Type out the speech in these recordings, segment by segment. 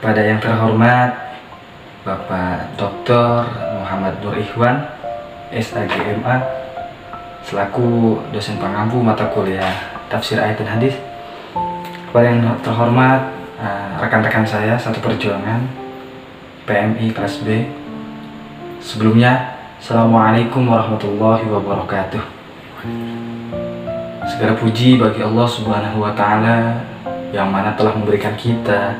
Kepada yang terhormat Bapak Dr. Muhammad Nur Ikhwan, SAGMA, selaku dosen pengampu mata kuliah Tafsir Ayat dan Hadis. Kepada yang terhormat rekan-rekan saya satu perjuangan PMI kelas B. Sebelumnya, Assalamualaikum warahmatullahi wabarakatuh. Segala puji bagi Allah Subhanahu wa Ta'ala yang mana telah memberikan kita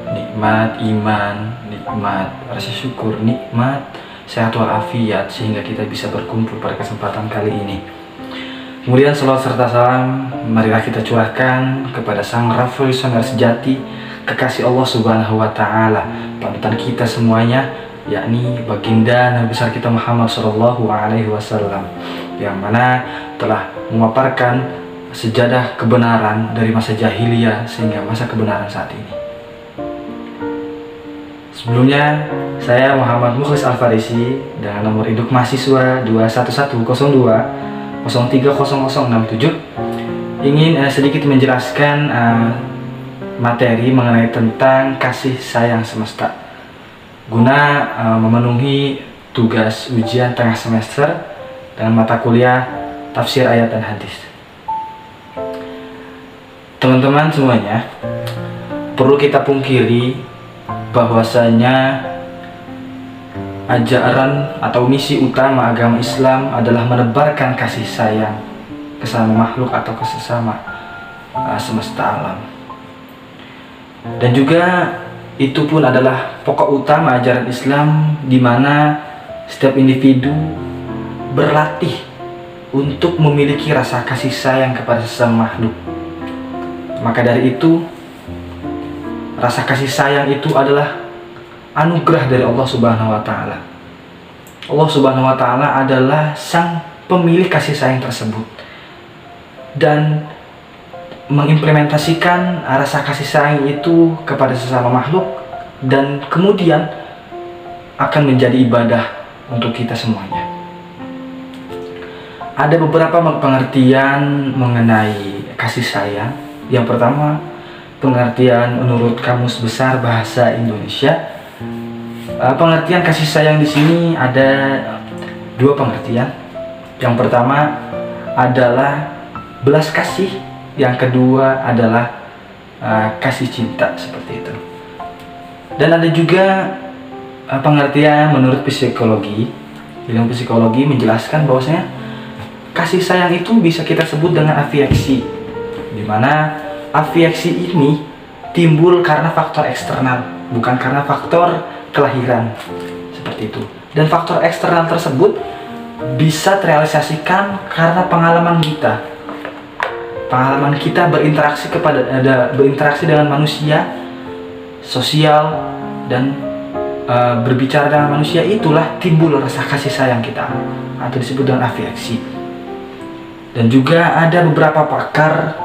nikmat iman, nikmat rasa syukur, nikmat sehat walafiat sehingga kita bisa berkumpul pada kesempatan kali ini. Kemudian salawat serta salam marilah kita curahkan kepada sang revolusioner sejati, kekasih Allah Subhanahu wa Ta'ala, panutan kita semuanya, yakni baginda Nabi besar kita Muhammad Shallallahu Alaihi Wasallam, yang mana telah memaparkan sejadah kebenaran dari masa jahiliyah sehingga masa kebenaran saat ini. Sebelumnya, saya Muhammad Mukhlis Al-Farisi dengan nomor induk mahasiswa 21102030067 ingin sedikit menjelaskan materi mengenai tentang kasih sayang semesta guna memenuhi tugas ujian tengah semester dengan mata kuliah Tafsir Ayat dan Hadis. Teman-teman semuanya, perlu kita pungkiri bahwasanya ajaran atau misi utama agama Islam adalah menebarkan kasih sayang ke sesama makhluk atau ke sesama semesta alam. Dan juga itu pun adalah pokok utama ajaran Islam, di mana setiap individu berlatih untuk memiliki rasa kasih sayang kepada sesama makhluk. Maka dari itu, rasa kasih sayang itu adalah anugerah dari Allah Subhanahu wa Ta'ala. Allah Subhanahu wa Ta'ala adalah sang pemilik kasih sayang tersebut, dan mengimplementasikan rasa kasih sayang itu kepada sesama makhluk, dan kemudian akan menjadi ibadah untuk kita semuanya. Ada beberapa pengertian mengenai kasih sayang. Yang pertama, pengertian menurut Kamus Besar Bahasa Indonesia. Pengertian kasih sayang di sini ada dua pengertian. Yang pertama adalah belas kasih, yang kedua adalah kasih cinta, seperti itu. Dan ada juga pengertian menurut psikologi. Ilmu psikologi menjelaskan bahwasanya kasih sayang itu bisa kita sebut dengan afeksi, di mana afeksi ini timbul karena faktor eksternal, bukan karena faktor kelahiran, seperti itu. Dan faktor eksternal tersebut bisa terrealisasikan karena pengalaman kita berinteraksi dengan manusia, sosial, dan berbicara dengan manusia, itulah timbul rasa kasih sayang kita, atau disebut dengan afeksi. Dan juga ada beberapa pakar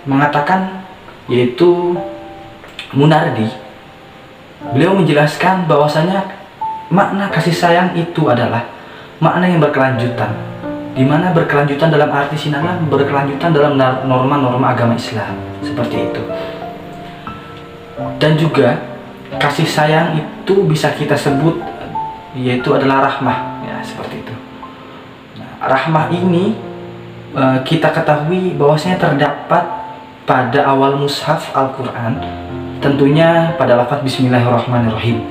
mengatakan, yaitu Munardi. Beliau menjelaskan bahwasanya makna kasih sayang itu adalah makna yang berkelanjutan, di mana berkelanjutan dalam arti sinala berkelanjutan dalam norma-norma agama Islam, seperti itu. Dan juga kasih sayang itu bisa kita sebut yaitu adalah rahmah, ya, seperti itu. Nah, rahmah ini kita ketahui bahwasanya terdapat pada awal mushaf Al-Quran, tentunya pada lafaz Bismillahirrahmanirrahim.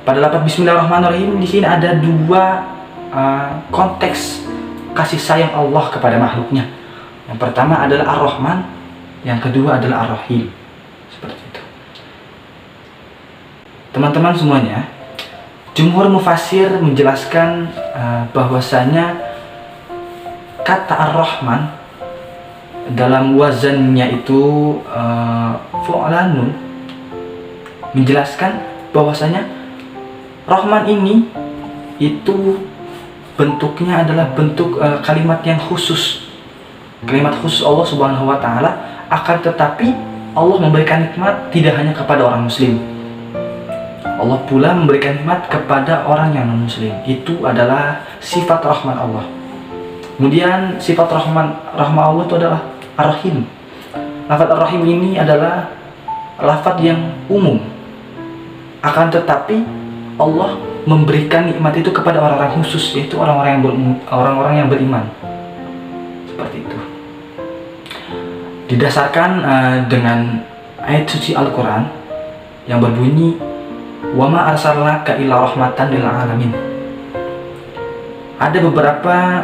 Pada lafaz Bismillahirrahmanirrahim di sini ada dua konteks kasih sayang Allah kepada makhluknya. Yang pertama adalah Ar-Rahman, yang kedua adalah Ar-Rahim, seperti itu. Teman-teman semuanya, jumhur mufasir menjelaskan bahwasanya kata Ar-Rahman dalam wazannya itu fu'lanun, menjelaskan bahwasanya Rahman ini itu bentuknya adalah bentuk kalimat yang khusus, kalimat khusus Allah Subhanahu wa Ta'ala. Akan tetapi Allah memberikan nikmat tidak hanya kepada orang muslim, Allah pula memberikan nikmat kepada orang yang non muslim. Itu adalah sifat Rahman Allah. Kemudian sifat rahmah Allah itu adalah Ar-Rahim. Lafaz Ar-Rahim ini adalah lafaz yang umum, Akan tetapi Allah memberikan nikmat itu kepada orang-orang khusus, yaitu orang-orang yang beriman. Seperti itu. Didasarkan dengan ayat suci Al-Quran yang berbunyi, "Wa ma arsalnaka illa rahmatan lil alamin." Ada beberapa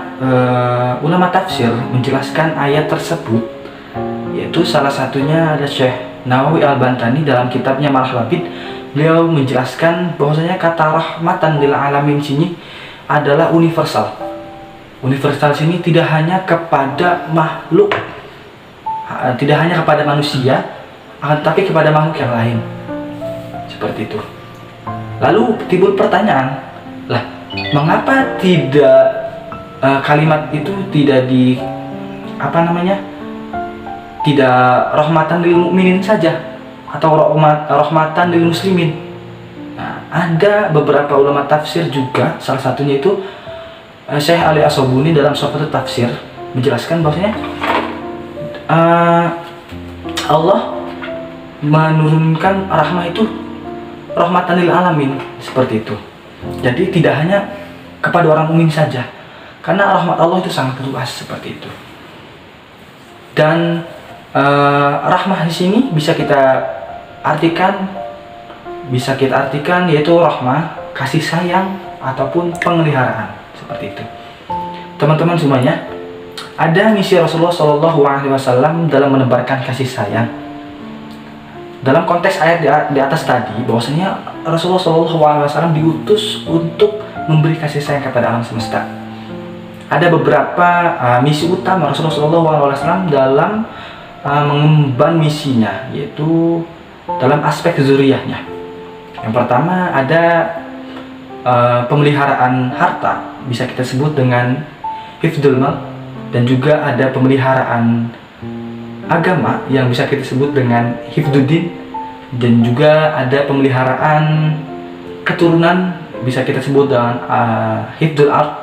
ulama tafsir menjelaskan ayat tersebut, yaitu salah satunya ada Syekh Nawawi Al-Bantani dalam kitabnya Malah Labid. Beliau menjelaskan bahwasanya kata rahmatan lil alamin sini adalah universal. Universal sini tidak hanya kepada makhluk, tidak hanya kepada manusia, tapi kepada makhluk yang lain. Seperti itu. Lalu timbul pertanyaan, lah, mengapa tidak kalimat itu tidak tidak rahmatan lil mukminin saja, atau rahmatan lil muslimin? Nah, ada beberapa ulama tafsir juga, salah satunya itu Syekh Ali As-Sobuni dalam suatu tafsir menjelaskan bahwasanya Allah menurunkan rahmah itu rahmatan lil alamin, seperti itu. Jadi tidak hanya kepada orang mukmin saja, karena rahmat Allah itu sangat luas, seperti itu. Dan rahmah di sini bisa kita artikan yaitu rahmah, kasih sayang, ataupun pemeliharaan, seperti itu. Teman-teman semuanya, ada misi Rasulullah SAW dalam menebarkan kasih sayang. Dalam konteks ayat di atas tadi, bahwasanya Rasulullah SAW diutus untuk memberi kasih sayang kepada alam semesta. Ada beberapa misi utama Rasulullah SAW dalam mengemban misinya, yaitu dalam aspek zuriyahnya. Yang pertama ada pemeliharaan harta, bisa kita sebut dengan hifdzul mal, dan juga ada pemeliharaan agama yang bisa kita sebut dengan hifdzuddin, dan juga ada pemeliharaan keturunan, bisa kita sebut dengan hifdzul ard,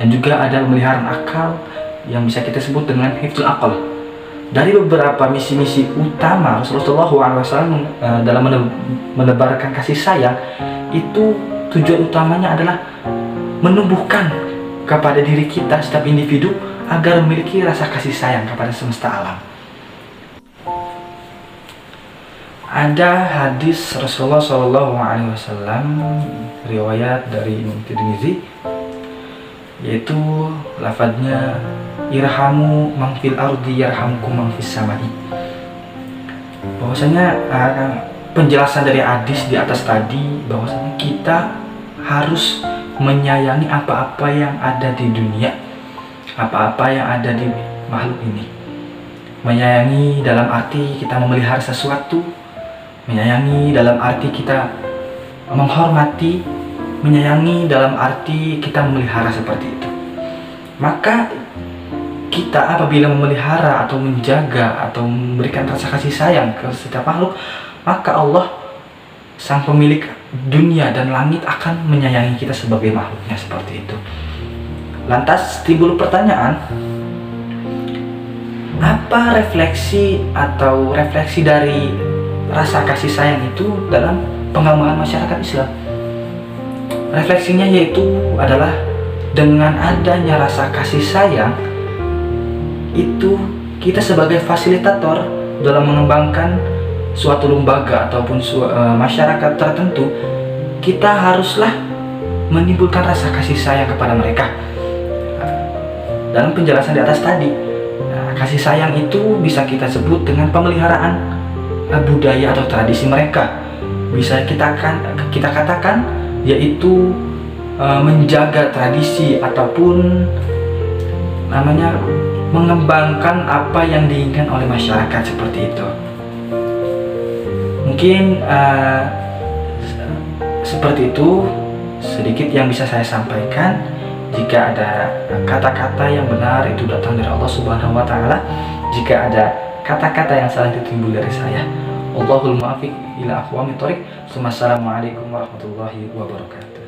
dan juga ada pemeliharaan akal yang bisa kita sebut dengan hifdzul aql. Dari beberapa misi-misi utama Rasulullah SAW dalam menebarkan kasih sayang, itu tujuan utamanya adalah menumbuhkan kepada diri kita, setiap individu, agar memiliki rasa kasih sayang kepada semesta alam. Ada hadis Rasulullah SAW riwayat dari Imam Tirmizi, yaitu lafadznya, irhamu man fil ardi yarhamkum man fis samai. Bahwasanya penjelasan dari hadis di atas tadi, bahwasanya kita harus menyayangi apa-apa yang ada di dunia, apa-apa yang ada di makhluk ini. Menyayangi dalam arti kita memelihara sesuatu, menyayangi dalam arti kita menghormati, menyayangi dalam arti kita memelihara, seperti itu. Maka kita apabila memelihara atau menjaga atau memberikan rasa kasih sayang ke setiap makhluk, maka Allah, sang pemilik dunia dan langit, akan menyayangi kita sebagai makhluknya, seperti itu. Lantas timbul pertanyaan, apa refleksi dari rasa kasih sayang itu dalam pengembangan masyarakat Islam? Refleksinya yaitu adalah dengan adanya rasa kasih sayang itu, kita sebagai fasilitator dalam mengembangkan suatu lembaga ataupun masyarakat tertentu, kita haruslah menimbulkan rasa kasih sayang kepada mereka. Dalam penjelasan di atas tadi, kasih sayang itu bisa kita sebut dengan pemeliharaan budaya atau tradisi mereka. Bisa kita katakan yaitu menjaga tradisi ataupun mengembangkan apa yang diinginkan oleh masyarakat, seperti itu. Mungkin seperti itu sedikit yang bisa saya sampaikan. Jika ada kata-kata yang benar, itu datang dari Allah Subhanahu wa Ta'ala. Jika ada kata-kata yang salah, itu timbul dari saya. Allahul muwaffiq ila aqwamit thoriq. Wassalamualaikum warahmatullahi wabarakatuh.